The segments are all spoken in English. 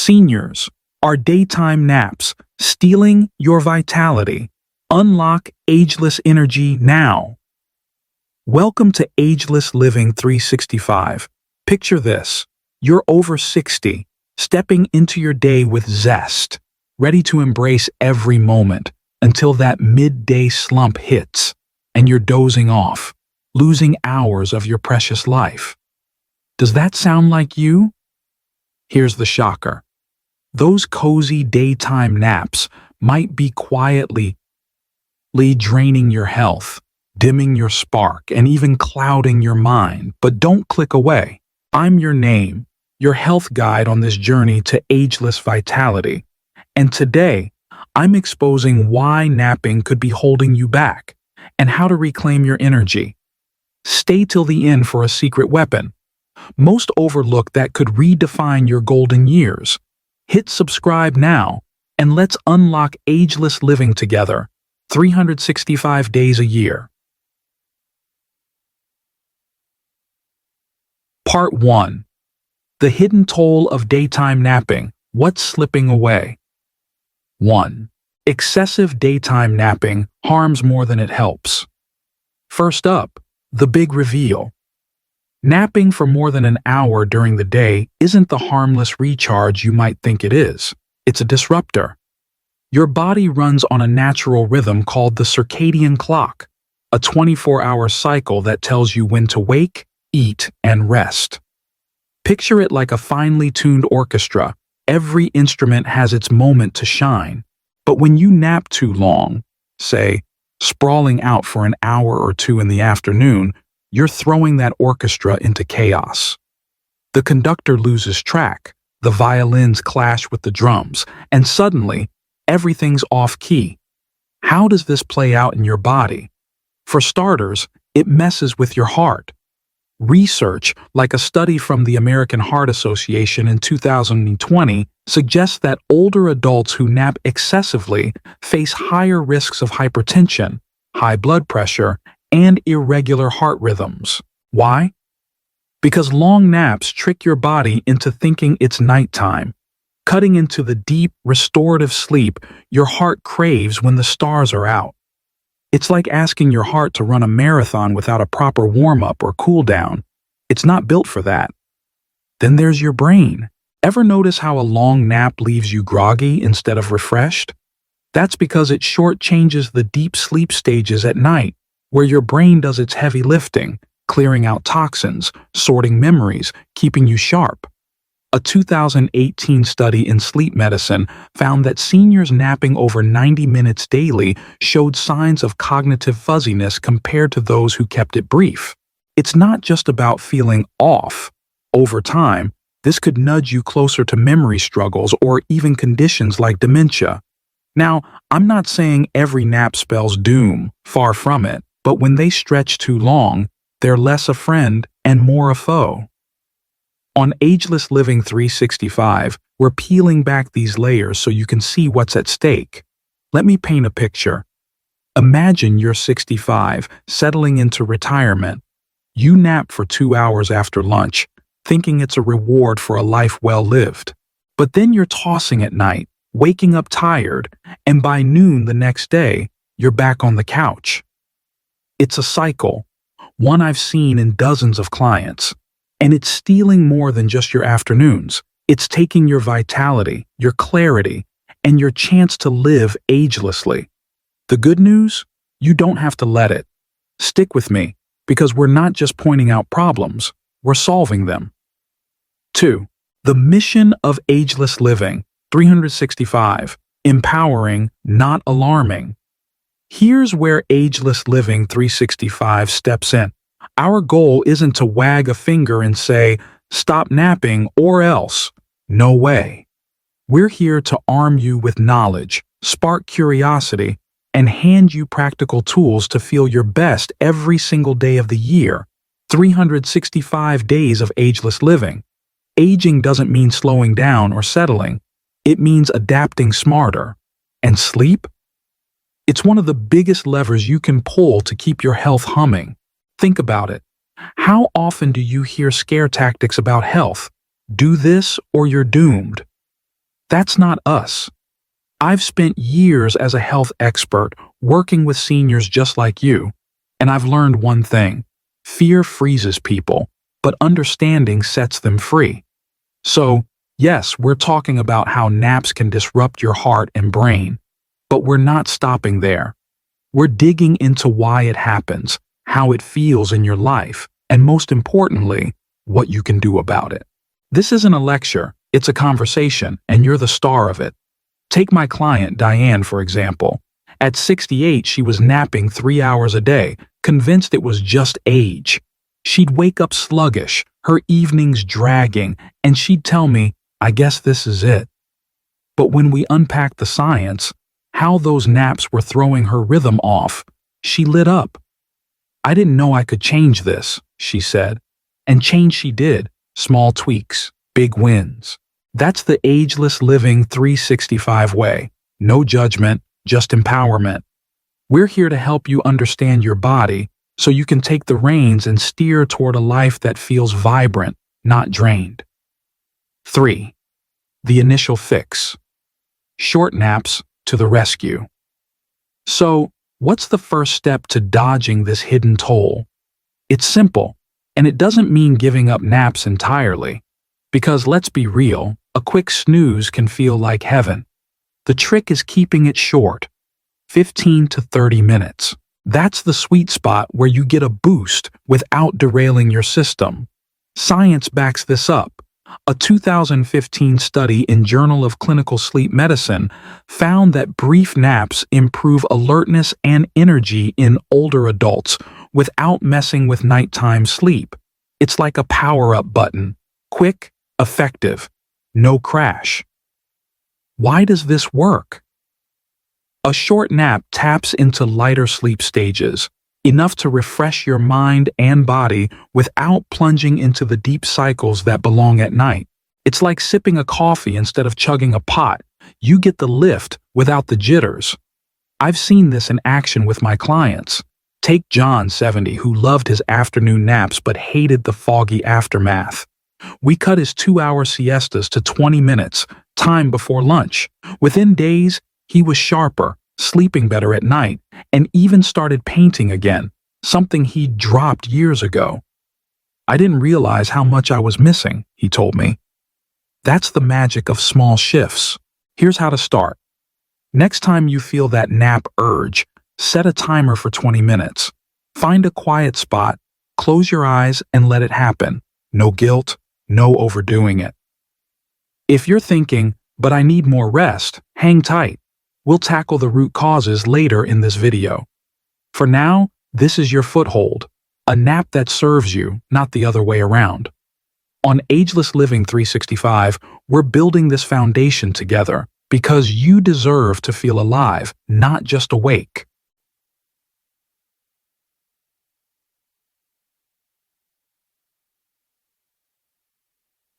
Seniors, are daytime naps stealing your vitality? Unlock ageless energy now. Welcome to Ageless Living 365. Picture this. You're over 60, stepping into your day with zest, ready to embrace every moment until that midday slump hits and you're dozing off, losing hours of your precious life. Does that sound like you? Here's the shocker. Those cozy daytime naps might be quietly draining your health, dimming your spark, and even clouding your mind. But don't click away. I'm your name, your health guide on this journey to ageless vitality. And today, I'm exposing why napping could be holding you back and how to reclaim your energy. Stay till the end for a secret weapon, most overlooked, that could redefine your golden years. Hit subscribe now, and let's unlock ageless living together, 365 days a year. Part 1. The hidden toll of daytime napping. What's slipping away? 1. Excessive daytime napping harms more than it helps. First up, the big reveal. Napping for more than an hour during the day isn't the harmless recharge you might think it is. It's a disruptor. Your body runs on a natural rhythm called the circadian clock, a 24-hour cycle that tells you when to wake, eat, and rest. Picture it like a finely tuned orchestra. Every instrument has its moment to shine. But when you nap too long, say, sprawling out for an hour or two in the afternoon, you're throwing that orchestra into chaos. The conductor loses track, the violins clash with the drums, and suddenly, everything's off-key. How does this play out in your body? For starters, it messes with your heart. Research, like a study from the American Heart Association in 2020, suggests that older adults who nap excessively face higher risks of hypertension, high blood pressure, and irregular heart rhythms. Why? Because long naps trick your body into thinking it's nighttime. Cutting into the deep, restorative sleep your heart craves when the stars are out. It's like asking your heart to run a marathon without a proper warm-up or cool-down. It's not built for that. Then there's your brain. Ever notice how a long nap leaves you groggy instead of refreshed? That's because it shortchanges the deep sleep stages at night, where your brain does its heavy lifting, clearing out toxins, sorting memories, keeping you sharp. A 2018 study in sleep medicine found that seniors napping over 90 minutes daily showed signs of cognitive fuzziness compared to those who kept it brief. It's not just about feeling off. Over time, this could nudge you closer to memory struggles or even conditions like dementia. Now, I'm not saying every nap spells doom, far from it, but when they stretch too long, they're less a friend and more a foe. On Ageless Living 365, we're peeling back these layers so you can see what's at stake. Let me paint a picture. Imagine you're 65, settling into retirement. You nap for 2 hours after lunch, thinking it's a reward for a life well lived. But then you're tossing at night, waking up tired, and by noon the next day, you're back on the couch. It's a cycle, one I've seen in dozens of clients. And it's stealing more than just your afternoons. It's taking your vitality, your clarity, and your chance to live agelessly. The good news? You don't have to let it. Stick with me, because we're not just pointing out problems, we're solving them. 2. The mission of Ageless Living 365. Empowering, not alarming. Here's where Ageless Living 365 steps in. Our goal isn't to wag a finger and say, stop napping or else. No way. We're here to arm you with knowledge, spark curiosity, and hand you practical tools to feel your best every single day of the year. 365 days of ageless living. Aging doesn't mean slowing down or settling. It means adapting smarter. And sleep? It's one of the biggest levers you can pull to keep your health humming. Think about it. How often do you hear scare tactics about health? Do this or you're doomed. That's not us. I've spent years as a health expert working with seniors just like you, and I've learned one thing. Fear freezes people, but understanding sets them free. So, yes, we're talking about how naps can disrupt your heart and brain, but we're not stopping there. We're digging into why it happens, how it feels in your life, and most importantly, what you can do about it. This isn't a lecture, it's a conversation, and you're the star of it. Take my client, Diane, for example. At 68, she was napping 3 hours a day, convinced it was just age. She'd wake up sluggish, her evenings dragging, and she'd tell me, I guess this is it. But when we unpacked the science, how those naps were throwing her rhythm off, she lit up. I didn't know I could change this, she said. And change she did. Small tweaks, big wins. That's the Ageless Living 365 way. No judgment, just empowerment. We're here to help you understand your body so you can take the reins and steer toward a life that feels vibrant, not drained. 3. The initial fix. Short naps to the rescue. So, what's the first step to dodging this hidden toll? It's simple, and it doesn't mean giving up naps entirely. Because let's be real, a quick snooze can feel like heaven. The trick is keeping it short, 15 to 30 minutes. That's the sweet spot where you get a boost without derailing your system. Science backs this up. A 2015 study in Journal of Clinical Sleep Medicine found that brief naps improve alertness and energy in older adults without messing with nighttime sleep. It's like a power-up button. Quick, effective, no crash. Why does this work? A short nap taps into lighter sleep stages, enough to refresh your mind and body without plunging into the deep cycles that belong at night. It's like sipping a coffee instead of chugging a pot. You get the lift without the jitters. I've seen this in action with my clients. Take John, 70, who loved his afternoon naps but hated the foggy aftermath. We cut his 2-hour siestas to 20 minutes, time before lunch. Within days, he was sharper, sleeping better at night, and even started painting again, something he'd dropped years ago. I didn't realize how much I was missing, he told me. That's the magic of small shifts. Here's how to start. Next time you feel that nap urge, set a timer for 20 minutes. Find a quiet spot, close your eyes, and let it happen. No guilt, no overdoing it. If you're thinking, but I need more rest, hang tight. We'll tackle the root causes later in this video. For now, this is your foothold, a nap that serves you, not the other way around. On Ageless Living 365, we're building this foundation together because you deserve to feel alive, not just awake.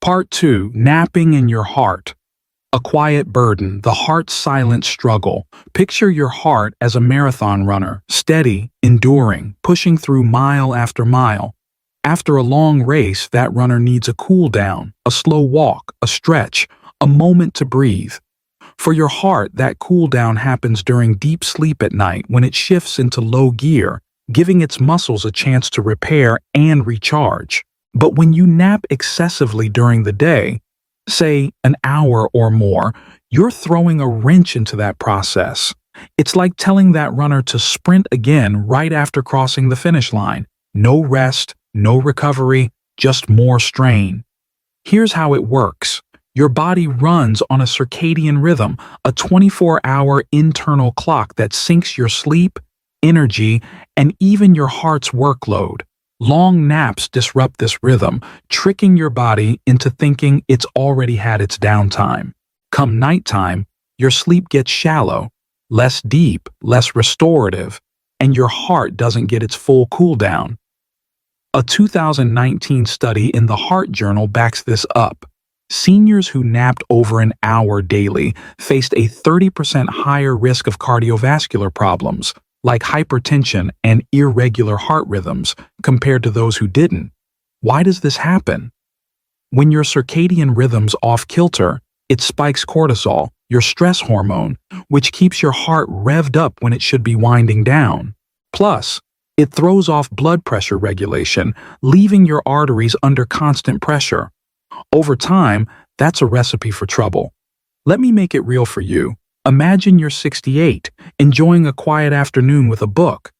Part 2. Napping in your heart. A quiet burden, the heart's silent struggle. Picture your heart as a marathon runner, steady, enduring, pushing through mile after mile. After a long race, that runner needs a cool down, a slow walk, a stretch, a moment to breathe. For your heart, that cool down happens during deep sleep at night when it shifts into low gear, giving its muscles a chance to repair and recharge. But when you nap excessively during the day, say an hour or more, you're throwing a wrench into that process. It's like telling that runner to sprint again right after crossing the finish line. No rest, no recovery, just more strain. Here's how it works. Your body runs on a circadian rhythm, a 24-hour internal clock that syncs your sleep, energy, and even your heart's workload. Long naps disrupt this rhythm, tricking your body into thinking it's already had its downtime. Come nighttime, your sleep gets shallow, less deep, less restorative, and your heart doesn't get its full cool down. A 2019 study in the Heart Journal backs this up. Seniors who napped over an hour daily faced a 30% higher risk of cardiovascular problems, like hypertension and irregular heart rhythms, compared to those who didn't. Why does this happen? When your circadian rhythm's off kilter, It spikes cortisol, your stress hormone, which keeps your heart revved up when it should be winding down. Plus, it throws off blood pressure regulation, leaving your arteries under constant pressure. Over time, that's a recipe for trouble. Let me make it real for you. Imagine you're 68, enjoying a quiet afternoon with a book.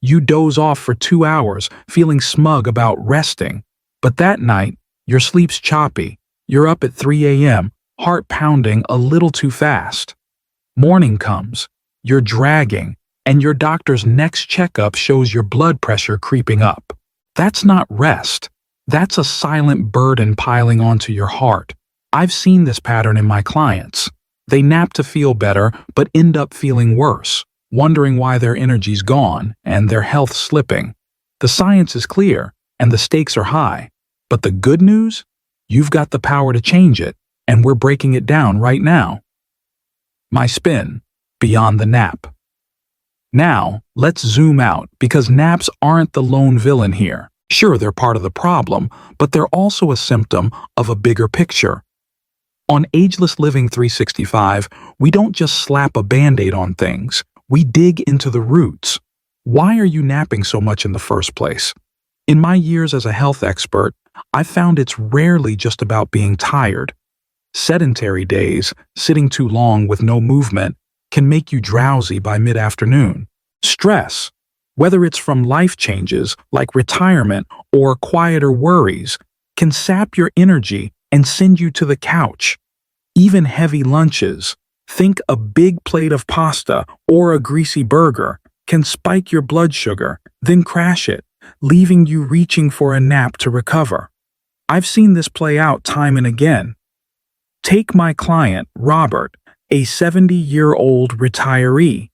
You doze off for 2 hours, feeling smug about resting. But that night, your sleep's choppy. You're up at 3 a.m., heart pounding a little too fast. Morning comes. You're dragging, and your doctor's next checkup shows your blood pressure creeping up. That's not rest. That's a silent burden piling onto your heart. I've seen this pattern in my clients. They nap to feel better, but end up feeling worse, wondering why their energy's gone and their health slipping. The science is clear, and the stakes are high. But the good news? You've got the power to change it, and we're breaking it down right now. My spin: beyond the nap. Now, let's zoom out, because naps aren't the lone villain here. Sure, they're part of the problem, but they're also a symptom of a bigger picture. On Ageless Living 365, we don't just slap a Band-Aid on things, we dig into the roots. Why are you napping so much in the first place? In my years as a health expert, I've found it's rarely just about being tired. Sedentary days, sitting too long with no movement, can make you drowsy by mid-afternoon. Stress, whether it's from life changes like retirement or quieter worries, can sap your energy and send you to the couch. Even heavy lunches, think a big plate of pasta or a greasy burger, can spike your blood sugar, then crash it, leaving you reaching for a nap to recover. I've seen this play out time and again. Take my client, Robert, a 70-year-old retiree.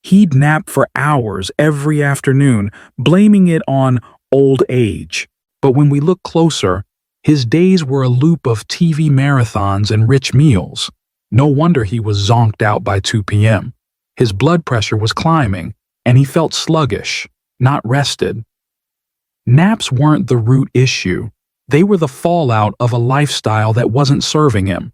He'd nap for hours every afternoon, blaming it on old age. But when we look closer, his days were a loop of TV marathons and rich meals. No wonder he was zonked out by 2 p.m. His blood pressure was climbing, and he felt sluggish, not rested. Naps weren't the root issue. They were the fallout of a lifestyle that wasn't serving him.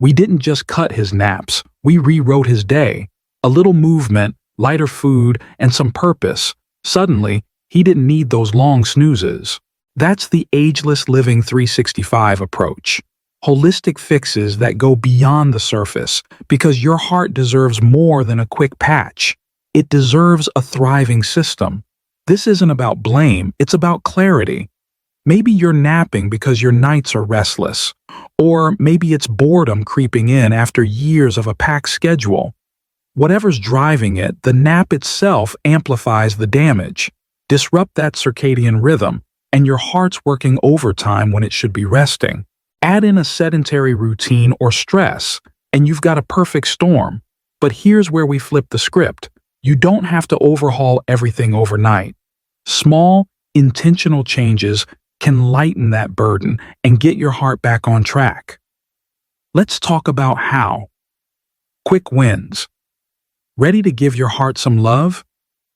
We didn't just cut his naps, we rewrote his day. A little movement, lighter food, and some purpose. Suddenly, he didn't need those long snoozes. That's the Ageless Living 365 approach. Holistic fixes that go beyond the surface, because your heart deserves more than a quick patch. It deserves a thriving system. This isn't about blame, it's about clarity. Maybe you're napping because your nights are restless, or maybe it's boredom creeping in after years of a packed schedule. Whatever's driving it, the nap itself amplifies the damage. Disrupt that circadian rhythm, and your heart's working overtime when it should be resting. Add in a sedentary routine or stress, and you've got a perfect storm. But here's where we flip the script. You don't have to overhaul everything overnight. Small, intentional changes can lighten that burden and get your heart back on track. Let's talk about how. Quick wins. Ready to give your heart some love?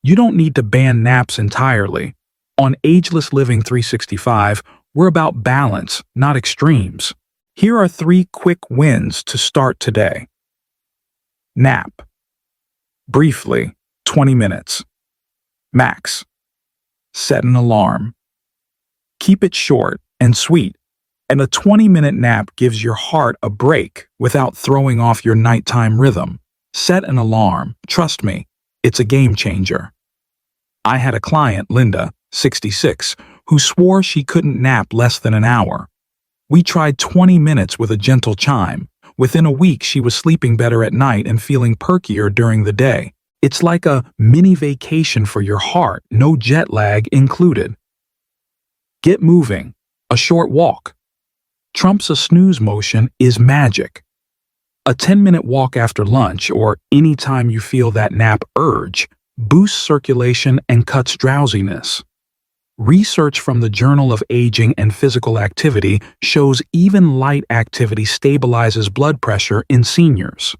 You don't need to ban naps entirely. On Ageless Living 365, we're about balance, not extremes. Here are 3 quick wins to start today. Nap. Briefly, 20 minutes. Max. Set an alarm. Keep it short and sweet, and a 20-minute nap gives your heart a break without throwing off your nighttime rhythm. Set an alarm. Trust me, it's a game changer. I had a client, Linda, 66, who swore she couldn't nap less than an hour. We tried 20 minutes with a gentle chime. Within a week, she was sleeping better at night and feeling perkier during the day. It's like a mini vacation for your heart, no jet lag included. Get moving. A short walk. Trumps a snooze motion is magic. A 10-minute walk after lunch, or any time you feel that nap urge, boosts circulation and cuts drowsiness. Research from the Journal of Aging and Physical Activity shows even light activity stabilizes blood pressure in seniors.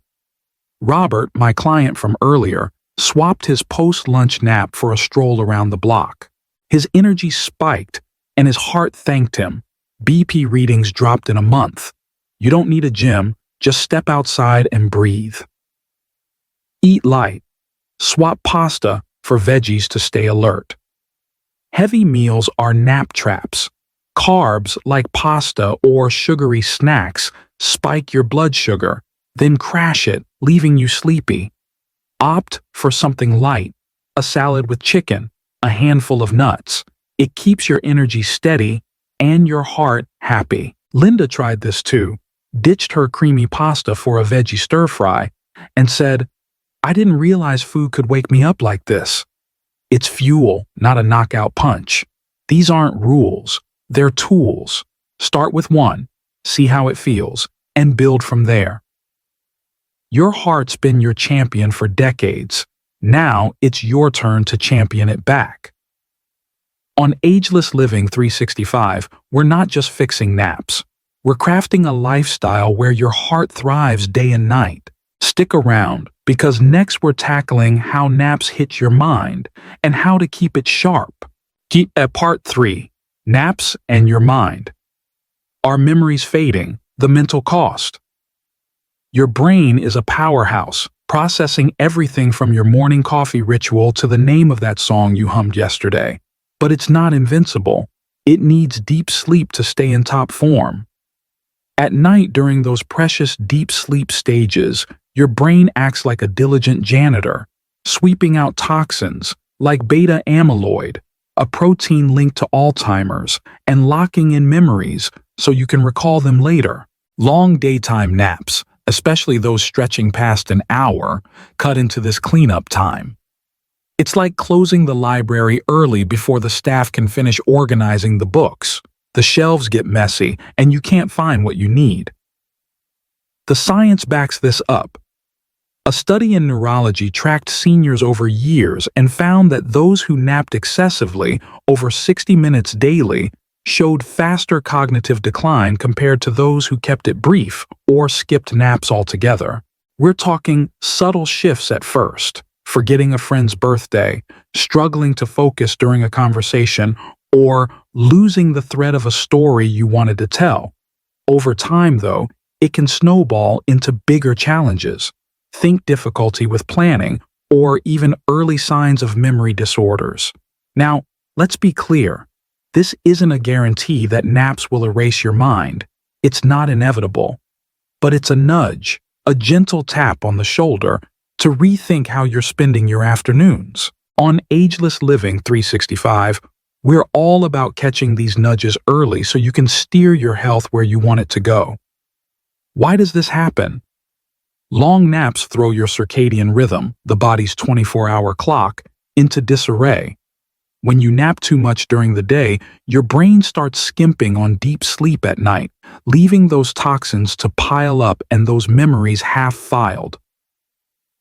Robert, my client from earlier, swapped his post-lunch nap for a stroll around the block. His energy spiked, and his heart thanked him. BP readings dropped in a month. You don't need a gym, Just step outside and breathe. Eat light. Swap pasta for veggies to stay alert. Heavy meals are nap traps. Carbs like pasta or sugary snacks spike your blood sugar, then crash it, leaving you sleepy. Opt for something light, a salad with chicken, a handful of nuts. It keeps your energy steady and your heart happy. Linda tried this too, ditched her creamy pasta for a veggie stir-fry, and said, "I didn't realize food could wake me up like this." It's fuel, not a knockout punch. These aren't rules, they're tools. Start with one, see how it feels, and build from there. Your heart's been your champion for decades. Now it's your turn to champion it back. On Ageless Living 365, we're not just fixing naps. We're crafting a lifestyle where your heart thrives day and night. Stick around, because next we're tackling how naps hit your mind and how to keep it sharp. Part 3. Naps and your mind. Are memories fading? The mental cost. Your brain is a powerhouse, processing everything from your morning coffee ritual to the name of that song you hummed yesterday. But it's not invincible. It needs deep sleep to stay in top form. At night, during those precious deep sleep stages, your brain acts like a diligent janitor, sweeping out toxins like beta amyloid, a protein linked to Alzheimer's, and locking in memories so you can recall them later. Long daytime naps, especially those stretching past an hour, cut into this cleanup time. It's like closing the library early before the staff can finish organizing the books. The shelves get messy, and you can't find what you need. The science backs this up. A study in neurology tracked seniors over years and found that those who napped excessively, over 60 minutes daily, showed faster cognitive decline compared to those who kept it brief or skipped naps altogether. We're talking subtle shifts at first, forgetting a friend's birthday, struggling to focus during a conversation, or losing the thread of a story you wanted to tell. Over time, though, it can snowball into bigger challenges. Think difficulty with planning, or even early signs of memory disorders. Now, let's be clear. This isn't a guarantee that naps will erase your mind. It's not inevitable. But it's a nudge, a gentle tap on the shoulder to rethink how you're spending your afternoons. On Ageless Living 365, we're all about catching these nudges early so you can steer your health where you want it to go. Why does this happen? Long naps throw your circadian rhythm, the body's 24-hour clock, into disarray. When you nap too much during the day, your brain starts skimping on deep sleep at night, leaving those toxins to pile up and those memories half-filed.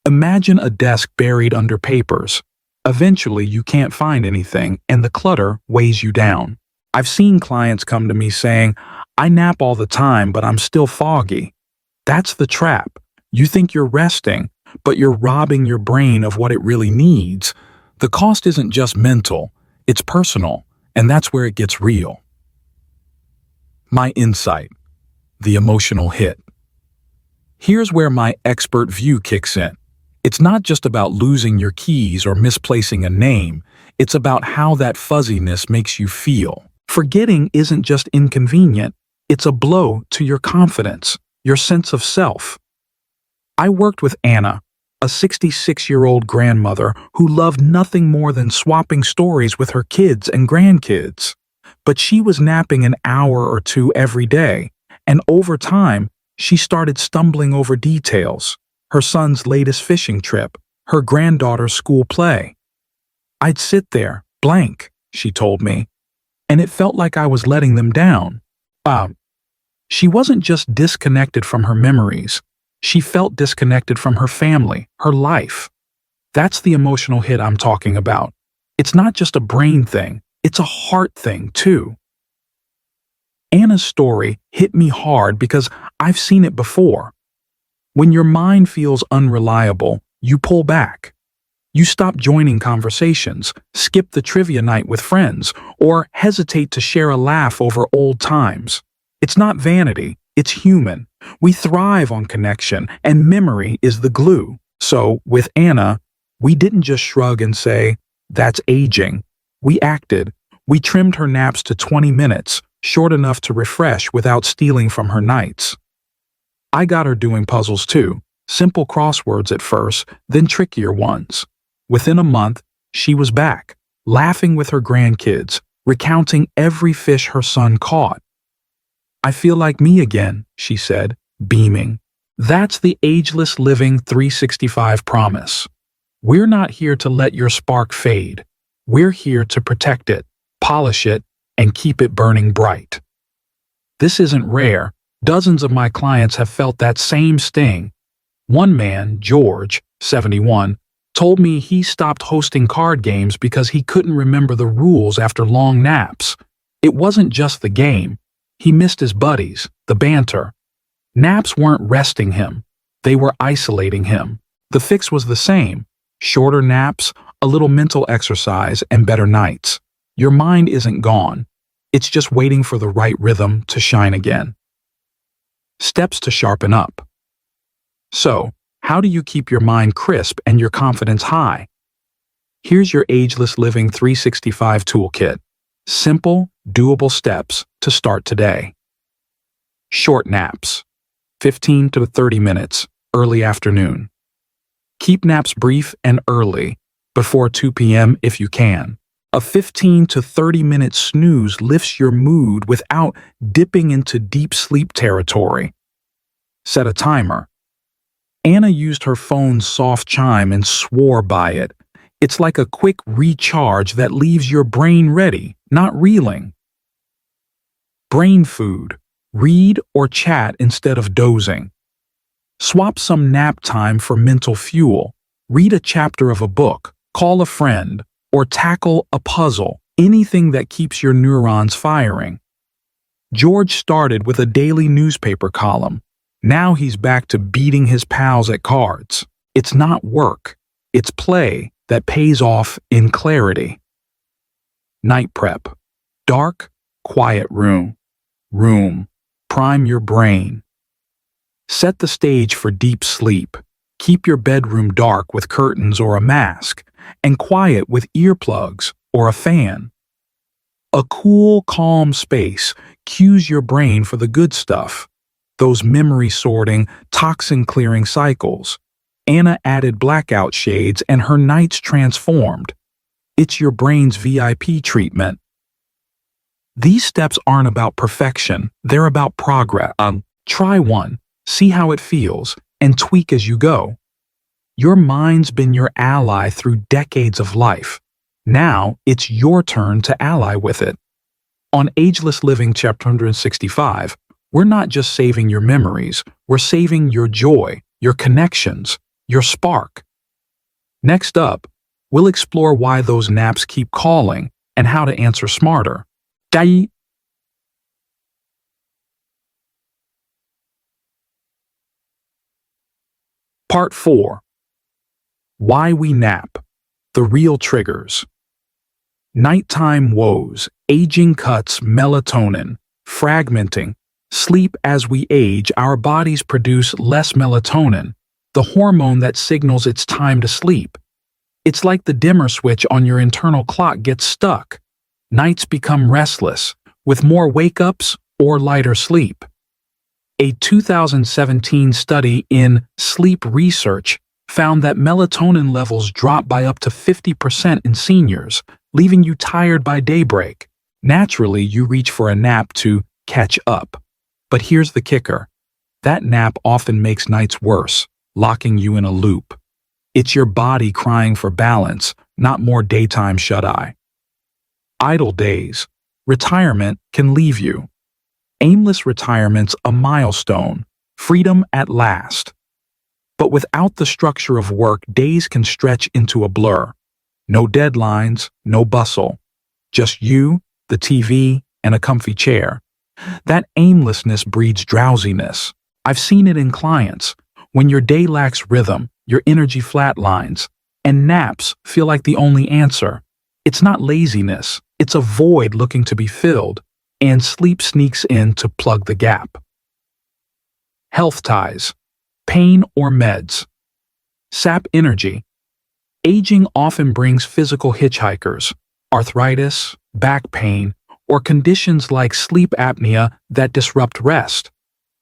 Imagine a desk buried under papers. Eventually, you can't find anything, and the clutter weighs you down. I've seen clients come to me saying, "I nap all the time, but I'm still foggy." That's the trap. You think you're resting, but you're robbing your brain of what it really needs. The cost isn't just mental, it's personal, and that's where it gets real. My insight. The emotional hit. Here's where my expert view kicks in. It's not just about losing your keys or misplacing a name, it's about how that fuzziness makes you feel. Forgetting isn't just inconvenient, it's a blow to your confidence, your sense of self. I worked with Anna, a 66-year-old grandmother who loved nothing more than swapping stories with her kids and grandkids. But she was napping an hour or two every day, and over time, she started stumbling over details. Her son's latest fishing trip, her granddaughter's school play. I'd sit there, blank, she told me, and it felt like I was letting them down. She wasn't just disconnected from her memories. She felt disconnected from her family, her life. That's the emotional hit I'm talking about. It's not just a brain thing, it's a heart thing, too. Anna's story hit me hard because I've seen it before. When your mind feels unreliable, you pull back. You stop joining conversations, skip the trivia night with friends, or hesitate to share a laugh over old times. It's not vanity, It's human. We thrive on connection, and memory is the glue. So, with Anna, we didn't just shrug and say, "That's aging." We acted. We trimmed her naps to 20 minutes, short enough to refresh without stealing from her nights. I got her doing puzzles too, simple crosswords at first, then trickier ones. Within a month, she was back, laughing with her grandkids, recounting every fish her son caught. "I feel like me again," she said, beaming. That's the Ageless Living 365 promise. We're not here to let your spark fade. We're here to protect it, polish it, and keep it burning bright. This isn't rare. Dozens of my clients have felt that same sting. One man, George, 71, told me he stopped hosting card games because he couldn't remember the rules after long naps. It wasn't just the game. He missed his buddies, the banter. Naps weren't resting him. They were isolating him. The fix was the same. Shorter naps, a little mental exercise, and better nights. Your mind isn't gone. It's just waiting for the right rhythm to shine again. Steps to sharpen up. So, how do you keep your mind crisp and your confidence high? Here's your Ageless Living 365 toolkit. Simple, doable steps to start today. Short naps. 15 to 30 minutes, early afternoon. Keep naps brief and early, before 2 p.m. if you can. A 15 to 30-minute snooze lifts your mood without dipping into deep sleep territory. Set a timer. Anna used her phone's soft chime and swore by it. It's like a quick recharge that leaves your brain ready, not reeling. Brain food. Read or chat instead of dozing. Swap some nap time for mental fuel. Read a chapter of a book, call a friend, or tackle a puzzle, anything that keeps your neurons firing. George started with a daily newspaper column. Now he's back to beating his pals at cards. It's not work. It's play that pays off in clarity. Night prep. Dark, quiet room. Prime your brain. Set the stage for deep sleep. Keep your bedroom dark with curtains or a mask, and quiet with earplugs or a fan. A cool, calm space cues your brain for the good stuff. Those memory-sorting, toxin-clearing cycles. Anna added blackout shades and her nights transformed. It's your brain's VIP treatment. These steps aren't about perfection, they're about progress. Try one, see how it feels, and tweak as you go. Your mind's been your ally through decades of life. Now it's your turn to ally with it. On Ageless Living Chapter 165, we're not just saving your memories, we're saving your joy, your connections, your spark. Next up, we'll explore why those naps keep calling and how to answer smarter. Part 4. Why we nap. The real triggers. Nighttime woes, aging cuts melatonin, fragmenting. Sleep as we age, our bodies produce less melatonin, the hormone that signals it's time to sleep. It's like the dimmer switch on your internal clock gets stuck. Nights become restless, with more wake-ups or lighter sleep. A 2017 study in Sleep Research found that melatonin levels drop by up to 50% in seniors, leaving you tired by daybreak. Naturally, you reach for a nap to catch up. But here's the kicker. That nap often makes nights worse, locking you in a loop. It's your body crying for balance, not more daytime shut-eye. Idle days. Retirement can leave you. Aimless retirement's a milestone, freedom at last. But without the structure of work, days can stretch into a blur. No deadlines, no bustle. Just you, the TV, and a comfy chair. That aimlessness breeds drowsiness. I've seen it in clients. When your day lacks rhythm, your energy flatlines, and naps feel like the only answer. It's not laziness, it's a void looking to be filled, and sleep sneaks in to plug the gap. Health ties. Pain or meds. Sap energy. Aging often brings physical hitchhikers, arthritis, back pain, or conditions like sleep apnea that disrupt rest.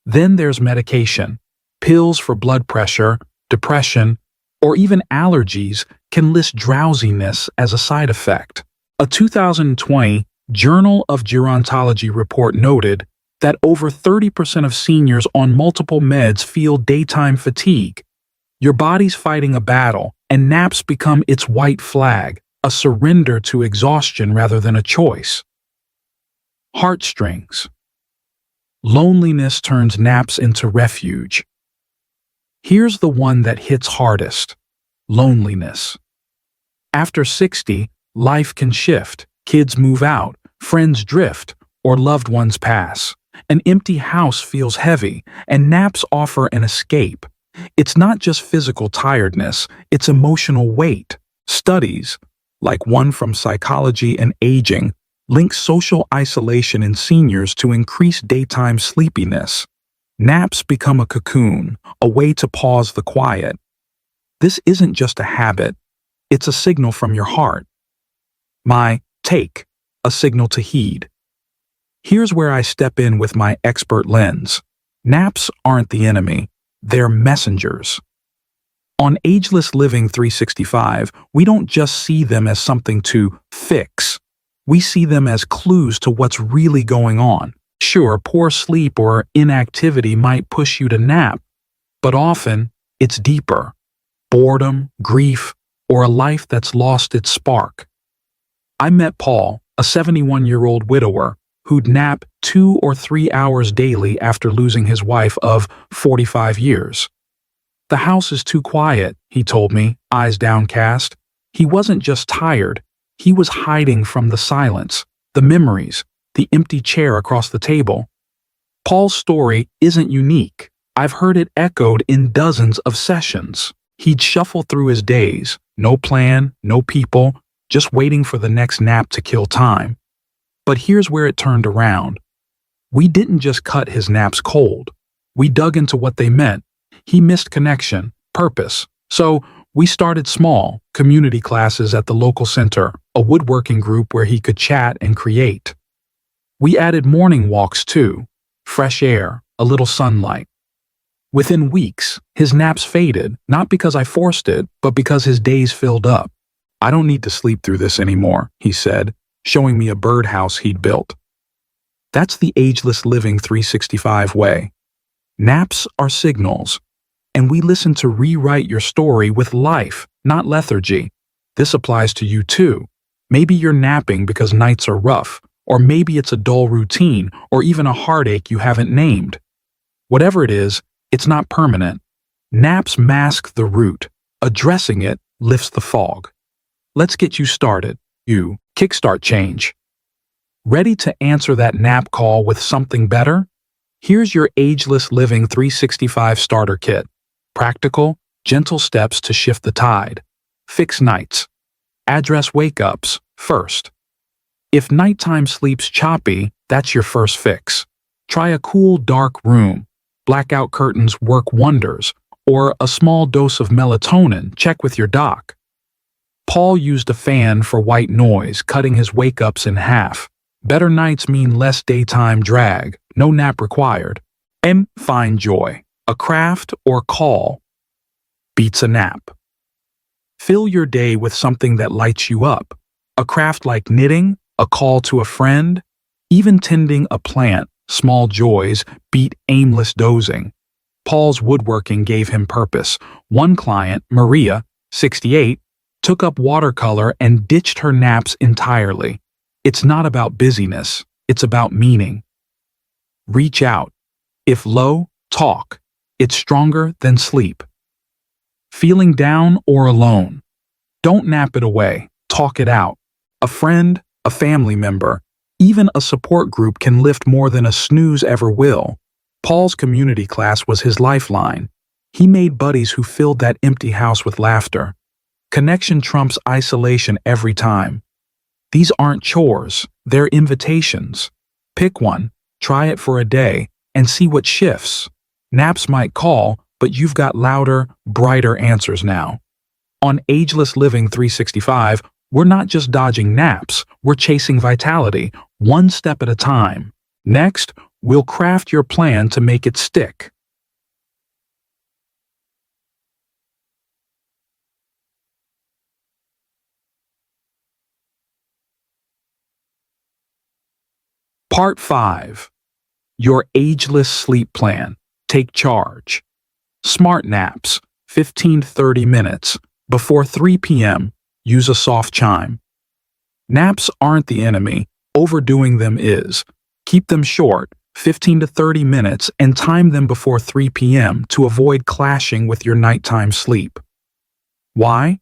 Then there's medication. Pills for blood pressure, depression, or even allergies can list drowsiness as a side effect. A 2020 Journal of Gerontology report noted that over 30% of seniors on multiple meds feel daytime fatigue. Your body's fighting a battle, and naps become its white flag, a surrender to exhaustion rather than a choice. Heartstrings. Loneliness turns naps into refuge. Here's the one that hits hardest: loneliness. After 60, life can shift, kids move out, friends drift, or loved ones pass. An empty house feels heavy, and naps offer an escape. It's not just physical tiredness, it's emotional weight. Studies, like one from Psychology and Aging, link social isolation in seniors to increased daytime sleepiness. Naps become a cocoon, a way to pause the quiet. This isn't just a habit, it's a signal from your heart. My take, a signal to heed. Here's where I step in with my expert lens. Naps aren't the enemy, they're messengers. On Ageless Living 365, we don't just see them as something to fix. We see them as clues to what's really going on. Sure, poor sleep or inactivity might push you to nap, but often it's deeper. Boredom, grief, or a life that's lost its spark. I met Paul, a 71-year-old widower, who'd nap 2 or 3 hours daily after losing his wife of 45 years. The house is too quiet, he told me, eyes downcast. He wasn't just tired, he was hiding from the silence, the memories, the empty chair across the table. Paul's story isn't unique. I've heard it echoed in dozens of sessions. He'd shuffle through his days, no plan, no people, just waiting for the next nap to kill time. But here's where it turned around. We didn't just cut his naps cold. We dug into what they meant. He missed connection, purpose. So we started small, community classes at the local center, a woodworking group where he could chat and create. We added morning walks too, fresh air, a little sunlight. Within weeks, his naps faded, not because I forced it, but because his days filled up. I don't need to sleep through this anymore, he said, showing me a birdhouse he'd built. That's the Ageless Living 365 way. Naps are signals, and we listen to rewrite your story with life, not lethargy. This applies to you too. Maybe you're napping because nights are rough, or maybe it's a dull routine, or even a heartache you haven't named. Whatever it is, it's not permanent. Naps mask the root. Addressing it lifts the fog. Let's get you started. You kickstart change. Ready to answer that nap call with something better? Here's your Ageless Living 365 starter kit. Practical, gentle steps to shift the tide. Fix nights. Address wake-ups first. If nighttime sleep's choppy, that's your first fix. Try a cool, dark room. Blackout curtains work wonders. Or a small dose of melatonin. Check with your doc. Paul used a fan for white noise, cutting his wake-ups in half. Better nights mean less daytime drag, no nap required. And find joy. A craft or call beats a nap. Fill your day with something that lights you up. A craft like knitting, a call to a friend, even tending a plant. Small joys beat aimless dozing. Paul's woodworking gave him purpose. One client, Maria, 68, took up watercolor and ditched her naps entirely. It's not about busyness, it's about meaning. Reach out. If low, talk. It's stronger than sleep. Feeling down or alone? Don't nap it away, talk it out. A friend, a family member, even a support group can lift more than a snooze ever will. Paul's community class was his lifeline. He made buddies who filled that empty house with laughter. Connection trumps isolation every time. These aren't chores, they're invitations. Pick one, try it for a day, and see what shifts. Naps might call, but you've got louder, brighter answers now. On Ageless Living 365, we're not just dodging naps, we're chasing vitality, one step at a time. Next, we'll craft your plan to make it stick. Part 5. Your Ageless Sleep Plan. Take charge. Smart naps, 15 to 30 minutes. Before 3 p.m., use a soft chime. Naps aren't the enemy, overdoing them is. Keep them short, 15 to 30 minutes, and time them before 3 p.m. to avoid clashing with your nighttime sleep. Why?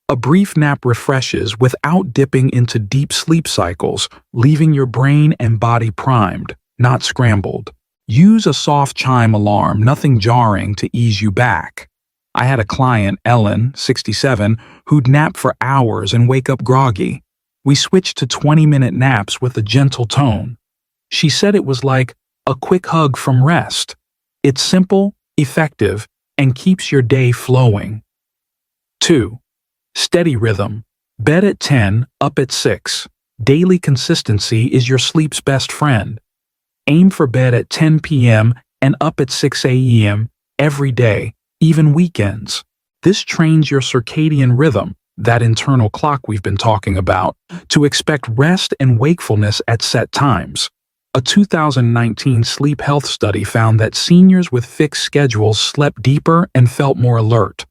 A brief nap refreshes without dipping into deep sleep cycles, leaving your brain and body primed, not scrambled. Use a soft chime alarm, nothing jarring, to ease you back. I had a client, Ellen, 67, who'd nap for hours and wake up groggy. We switched to 20-minute naps with a gentle tone. She said it was like a quick hug from rest. It's simple, effective, and keeps your day flowing. 2. Steady rhythm. Bed at 10, up at 6. Daily consistency is your sleep's best friend. Aim for bed at 10 p.m. and up at 6 a.m. every day, even weekends. This trains your circadian rhythm, that internal clock we've been talking about, to expect rest and wakefulness at set times. A 2019 sleep health study found that seniors with fixed schedules slept deeper and felt more alert.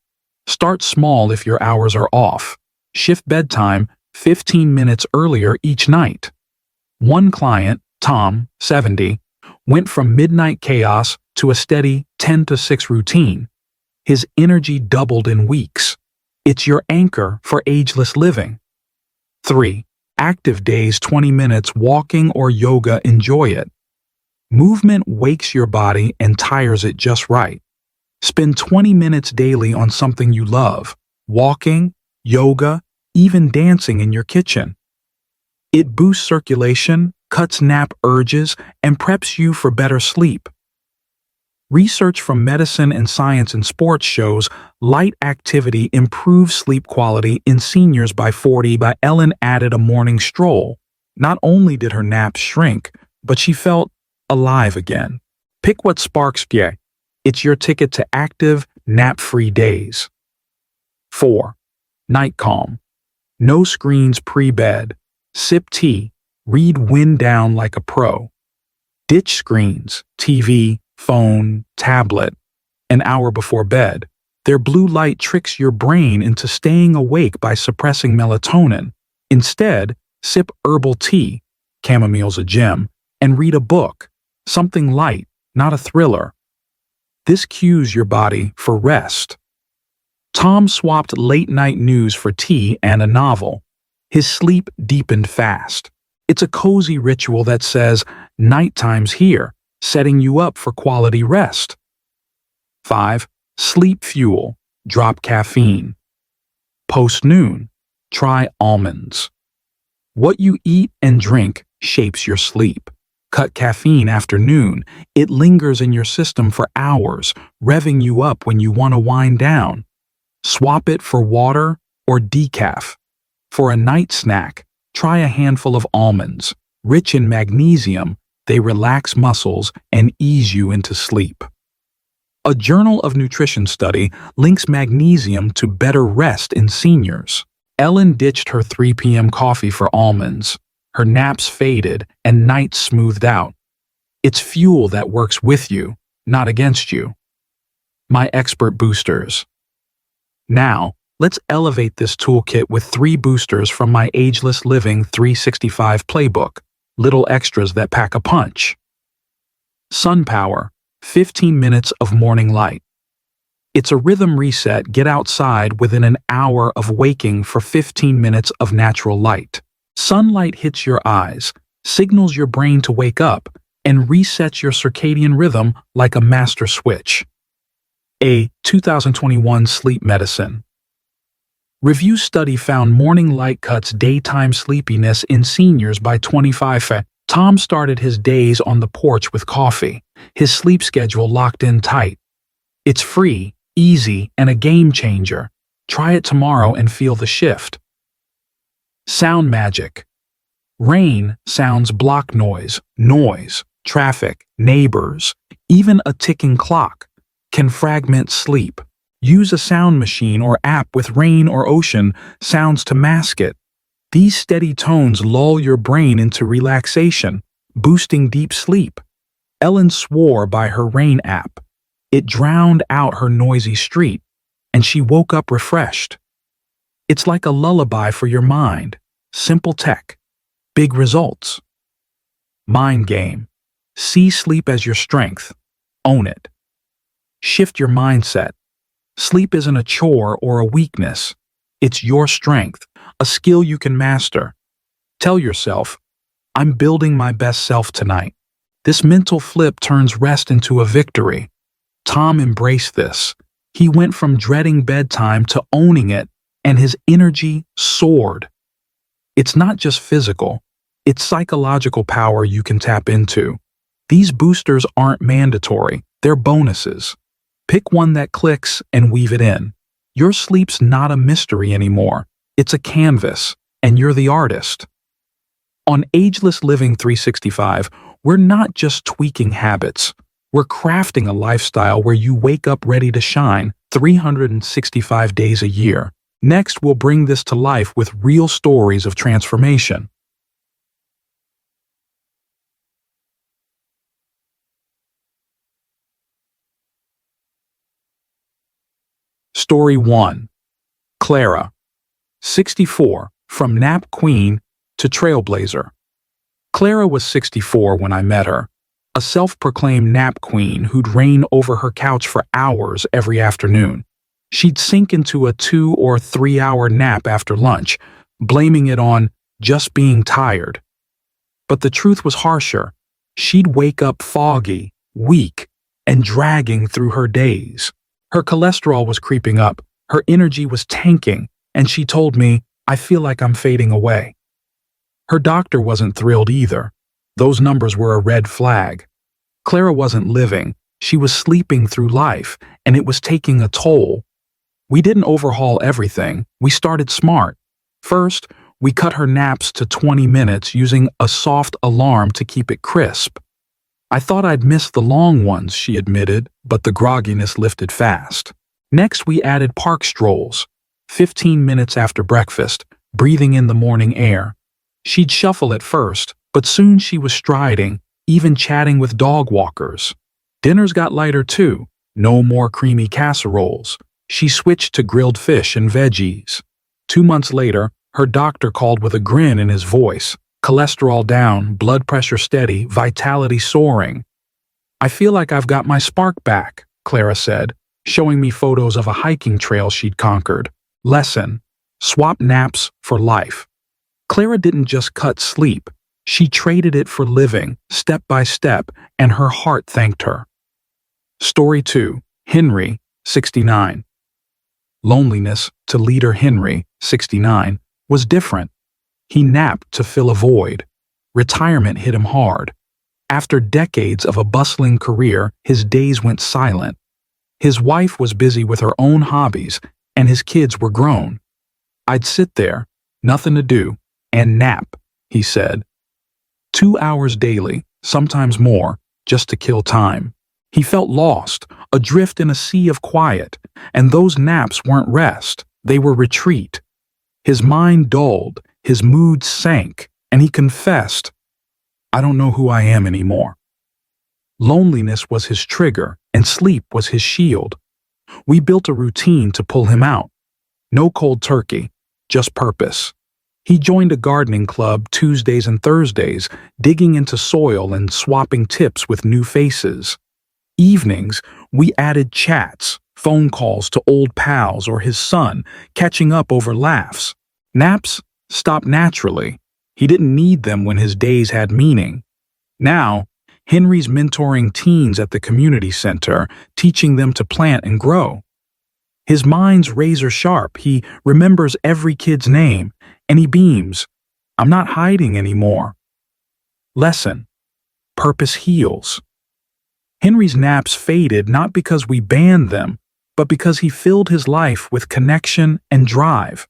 Start small if your hours are off. Shift bedtime 15 minutes earlier each night. One client, Tom, 70, went from midnight chaos to a steady 10 to 6 routine. His energy doubled in weeks. It's your anchor for ageless living. 3. Active days, 20 minutes walking or yoga, enjoy it. Movement wakes your body and tires it just right. Spend 20 minutes daily on something you love, walking, yoga, even dancing in your kitchen. It boosts circulation, cuts nap urges, and preps you for better sleep. Research from medicine and science and sports shows light activity improves sleep quality in seniors by 40. By Ellen added a morning stroll. Not only did her naps shrink, but she felt alive again. Pick what sparks you. It's your ticket to active, nap-free days. 4. Night calm. No screens pre-bed. Sip tea. Read wind down like a pro. Ditch screens, TV, phone, tablet, an hour before bed. Their blue light tricks your brain into staying awake by suppressing melatonin. Instead, sip herbal tea, chamomile's a gem, and read a book, something light, not a thriller. This cues your body for rest. Tom swapped late-night news for tea and a novel. His sleep deepened fast. It's a cozy ritual that says, nighttime's here, setting you up for quality rest. 5. Sleep fuel. Drop caffeine. Post-noon. Try almonds. What you eat and drink shapes your sleep. Cut caffeine after noon. It lingers in your system for hours, revving you up when you want to wind down. Swap it for water or decaf. For a night snack, try a handful of almonds. Rich in magnesium, they relax muscles and ease you into sleep. A Journal of Nutrition study links magnesium to better rest in seniors. Ellen ditched her 3 p.m. coffee for almonds. Her naps faded and nights smoothed out. It's fuel that works with you, not against you. My expert boosters. Now, let's elevate this toolkit with 3 boosters from my Ageless Living 365 playbook, little extras that pack a punch. Sun Power, 15 minutes of morning light. It's a rhythm reset. Get outside within an hour of waking for 15 minutes of natural light. Sunlight hits your eyes, signals your brain to wake up, and resets your circadian rhythm like a master switch. A 2021 sleep medicine. Review study found morning light cuts daytime sleepiness in seniors by 25%. Tom started his days on the porch with coffee, his sleep schedule locked in tight. It's free, easy, and a game changer. Try it tomorrow and feel the shift. Sound magic. Rain sounds block noise, traffic, neighbors, even a ticking clock can fragment sleep. Use a sound machine or app with rain or ocean sounds to mask it. These steady tones lull your brain into relaxation, boosting deep sleep. Ellen swore by her rain app. It drowned out her noisy street, and she woke up refreshed. It's like a lullaby for your mind. Simple tech. Big results. Mind game. See sleep as your strength. Own it. Shift your mindset. Sleep isn't a chore or a weakness. It's your strength, a skill you can master. Tell yourself, I'm building my best self tonight. This mental flip turns rest into a victory. Tom embraced this. He went from dreading bedtime to owning it, and his energy soared. It's not just physical, it's psychological power you can tap into. These boosters aren't mandatory, they're bonuses. Pick one that clicks and weave it in. Your sleep's not a mystery anymore. It's a canvas, and you're the artist. On Ageless Living 365, we're not just tweaking habits. We're crafting a lifestyle where you wake up ready to shine 365 days a year. Next, we'll bring this to life with real stories of transformation. Story 1. Clara, 64, from nap queen to trailblazer. Clara was 64 when I met her, a self-proclaimed nap queen who'd reign over her couch for hours every afternoon. She'd sink into a 2 or 3 hour nap after lunch, blaming it on just being tired. But the truth was harsher. She'd wake up foggy, weak, and dragging through her days. Her cholesterol was creeping up, her energy was tanking, and she told me, I feel like I'm fading away. Her doctor wasn't thrilled either. Those numbers were a red flag. Clara wasn't living, she was sleeping through life, and it was taking a toll. We didn't overhaul everything, we started smart. First, we cut her naps to 20 minutes using a soft alarm to keep it crisp. I thought I'd miss the long ones, she admitted, but the grogginess lifted fast. Next, we added park strolls, 15 minutes after breakfast, breathing in the morning air. She'd shuffle at first, but soon she was striding, even chatting with dog walkers. Dinners got lighter too, no more creamy casseroles. She switched to grilled fish and veggies. 2 months later, her doctor called with a grin in his voice. Cholesterol down, blood pressure steady, vitality soaring. I feel like I've got my spark back, Clara said, showing me photos of a hiking trail she'd conquered. Lesson: swap naps for life. Clara didn't just cut sleep. She traded it for living, step by step, and her heart thanked her. Story 2. Henry, 69. Loneliness to leader Henry, 69, was different. He napped to fill a void. Retirement hit him hard. After decades of a bustling career, his days went silent. His wife was busy with her own hobbies, and his kids were grown. I'd sit there, nothing to do, and nap, he said. 2 hours daily, sometimes more, just to kill time. He felt lost, adrift in a sea of quiet, and those naps weren't rest, they were retreat. His mind dulled, his mood sank, and he confessed, I don't know who I am anymore. Loneliness was his trigger, and sleep was his shield. We built a routine to pull him out. No cold turkey, just purpose. He joined a gardening club Tuesdays and Thursdays, digging into soil and swapping tips with new faces. Evenings, we added chats, phone calls to old pals or his son, catching up over laughs. Naps stopped naturally. He didn't need them when his days had meaning. Now, Henry's mentoring teens at the community center, teaching them to plant and grow. His mind's razor sharp, he remembers every kid's name, and he beams. I'm not hiding anymore. Lesson: purpose heals. Henry's naps faded not because we banned them, but because he filled his life with connection and drive.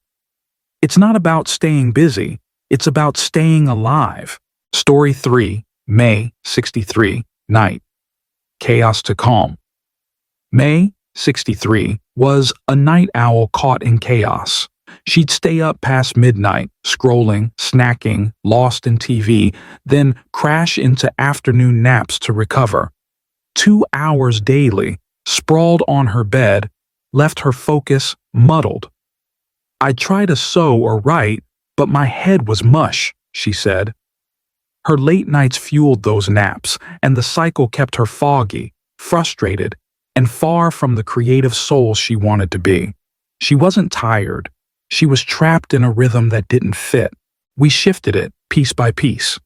It's not about staying busy, it's about staying alive. Story 3, May 63, night. Chaos to calm. May 63 was a night owl caught in chaos. She'd stay up past midnight, scrolling, snacking, lost in TV, then crash into afternoon naps to recover. 2 hours daily, sprawled on her bed, left her focus muddled. "I'd try to sew or write, but my head was mush," she said. Her late nights fueled those naps, and the cycle kept her foggy, frustrated, and far from the creative soul she wanted to be. She wasn't tired. She was trapped in a rhythm that didn't fit. We shifted it, piece by piece.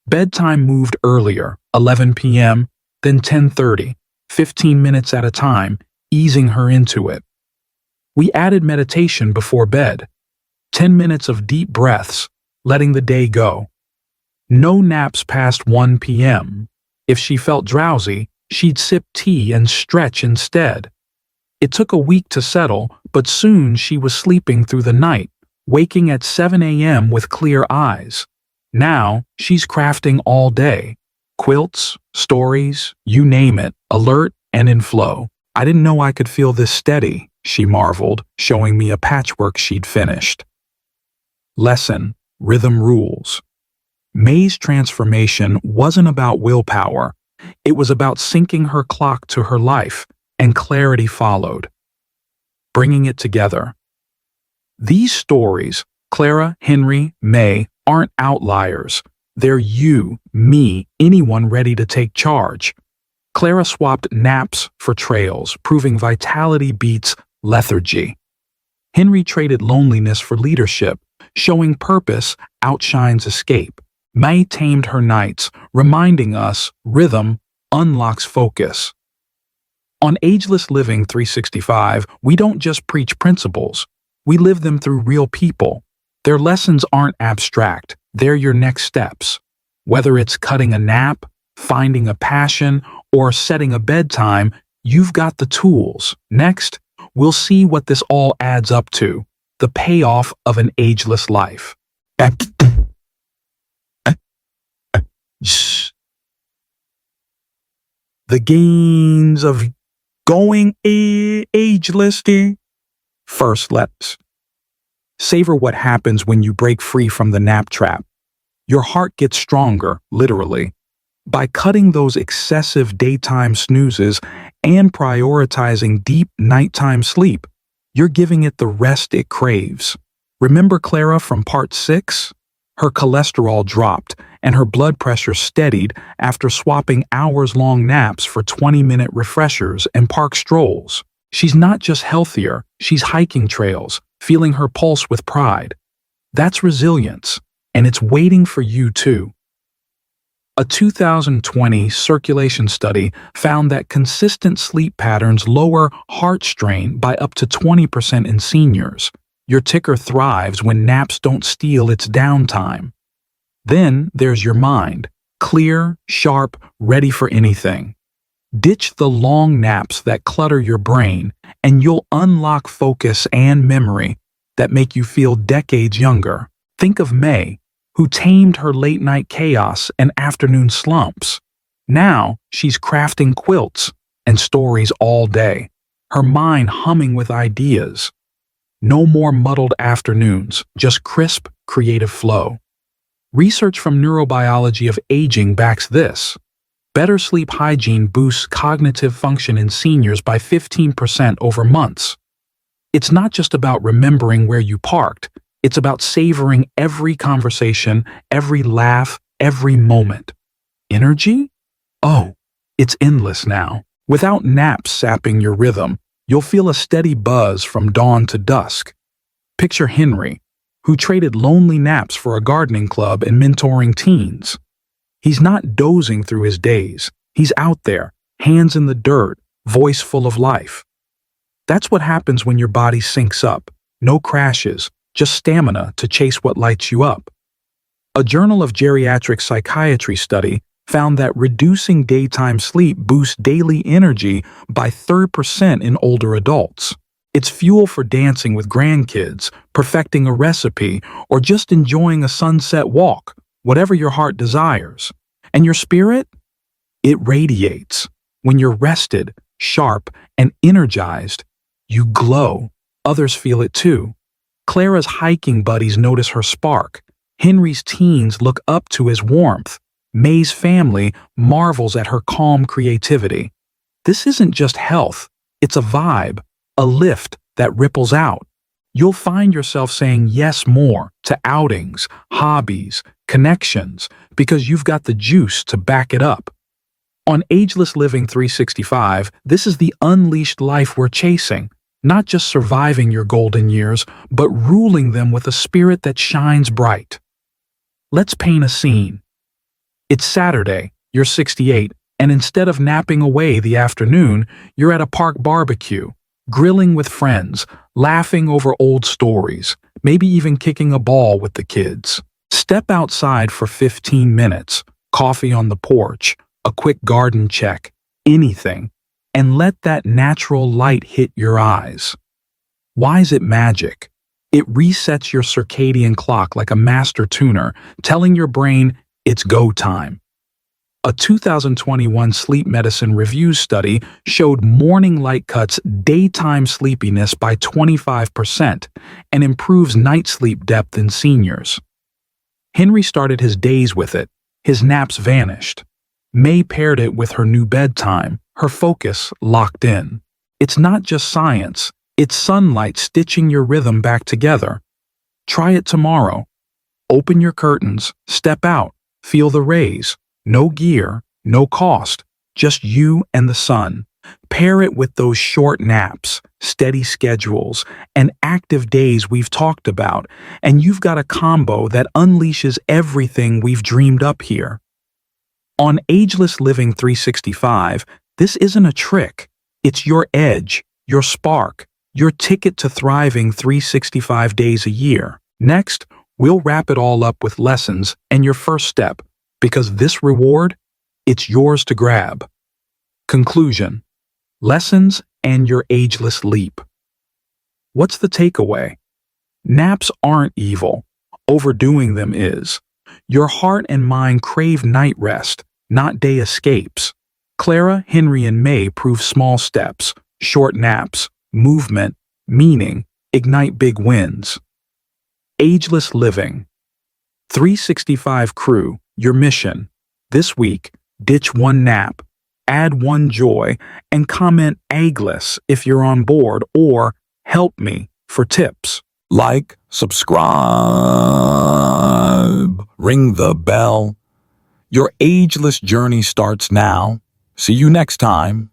Bedtime moved earlier, 11 p.m., then 10:30, 15 minutes at a time, easing her into it. We added meditation before bed, 10 minutes of deep breaths, letting the day go. No naps past 1 p.m. If she felt drowsy, she'd sip tea and stretch instead. It took a week to settle, but soon she was sleeping through the night, waking at 7 a.m. with clear eyes. Now, she's crafting all day. Quilts, stories, you name it, alert and in flow. "I didn't know I could feel this steady," she marveled, showing me a patchwork she'd finished. Lesson: rhythm rules. May's transformation wasn't about willpower. It was about syncing her clock to her life, and clarity followed. Bringing it together. These stories, Clara, Henry, May, aren't outliers. They're you, me, anyone ready to take charge. Clara swapped naps for trails, proving vitality beats lethargy. Henry traded loneliness for leadership, showing purpose outshines escape. May tamed her nights, reminding us rhythm unlocks focus. On Ageless Living 365, we don't just preach principles, we live them through real people. Their lessons aren't abstract, they're your next steps. Whether it's cutting a nap, finding a passion, or setting a bedtime, you've got the tools. Next, we'll see what this all adds up to, the payoff of an ageless life. The gains of going ageless. First, let's savor what happens when you break free from the nap trap. Your heart gets stronger, literally. By cutting those excessive daytime snoozes and prioritizing deep nighttime sleep, you're giving it the rest it craves. Remember Clara from part 6? Her cholesterol dropped and her blood pressure steadied after swapping hours-long naps for 20-minute refreshers and park strolls. She's not just healthier, she's hiking trails, feeling her pulse with pride. That's resilience, and it's waiting for you too. A 2020 circulation study found that consistent sleep patterns lower heart strain by up to 20% in seniors. Your ticker thrives when naps don't steal its downtime. Then there's your mind, clear, sharp, ready for anything. Ditch the long naps that clutter your brain, and you'll unlock focus and memory that make you feel decades younger. Think of May, who tamed her late-night chaos and afternoon slumps. Now she's crafting quilts and stories all day, her mind humming with ideas. No more muddled afternoons, just crisp, creative flow. Research from neurobiology of aging backs this. Better sleep hygiene boosts cognitive function in seniors by 15% over months. It's not just about remembering where you parked, it's about savoring every conversation, every laugh, every moment. Energy? Oh, it's endless now. Without naps sapping your rhythm, you'll feel a steady buzz from dawn to dusk. Picture Henry, who traded lonely naps for a gardening club and mentoring teens. He's not dozing through his days. He's out there, hands in the dirt, voice full of life. That's what happens when your body syncs up. No crashes, just stamina to chase what lights you up. A Journal of Geriatric Psychiatry study found that reducing daytime sleep boosts daily energy by 30% in older adults. It's fuel for dancing with grandkids, perfecting a recipe, or just enjoying a sunset walk, whatever your heart desires. And your spirit? It radiates. When you're rested, sharp, and energized, you glow. Others feel it too. Clara's hiking buddies notice her spark. Henry's teens look up to his warmth. May's family marvels at her calm creativity. This isn't just health, it's a vibe, a lift that ripples out. You'll find yourself saying yes more to outings, hobbies, connections, because you've got the juice to back it up. On Ageless Living 365, this is the unleashed life we're chasing, not just surviving your golden years, but ruling them with a spirit that shines bright. Let's paint a scene. It's Saturday, you're 68, and instead of napping away the afternoon, you're at a park barbecue, grilling with friends, laughing over old stories, maybe even kicking a ball with the kids. Step outside for 15 minutes, coffee on the porch, a quick garden check, anything, and let that natural light hit your eyes. Why is it magic? It resets your circadian clock like a master tuner, telling your brain it's go time. A 2021 Sleep Medicine Reviews study showed morning light cuts daytime sleepiness by 25% and improves night sleep depth in seniors. Henry started his days with it. His naps vanished. May paired it with her new bedtime, her focus locked in. It's not just science, it's sunlight stitching your rhythm back together. Try it tomorrow. Open your curtains, step out, feel the rays. No gear, no cost, just you and the sun. Pair it with those short naps, steady schedules, and active days we've talked about, and you've got a combo that unleashes everything we've dreamed up here. On Ageless Living 365, this isn't a trick. It's your edge, your spark, your ticket to thriving 365 days a year. Next, we'll wrap it all up with lessons and your first step, because this reward, it's yours to grab. Conclusion: lessons and your ageless leap. What's the takeaway? Naps aren't evil. Overdoing them is. Your heart and mind crave night rest, not day escapes. Clara, Henry, and May prove small steps, short naps, movement, meaning, ignite big wins. Ageless Living 365 crew, your mission. This week, ditch one nap, add one joy, and comment Ageless if you're on board, or help me for tips. Like, subscribe, ring the bell. Your ageless journey starts now. See you next time.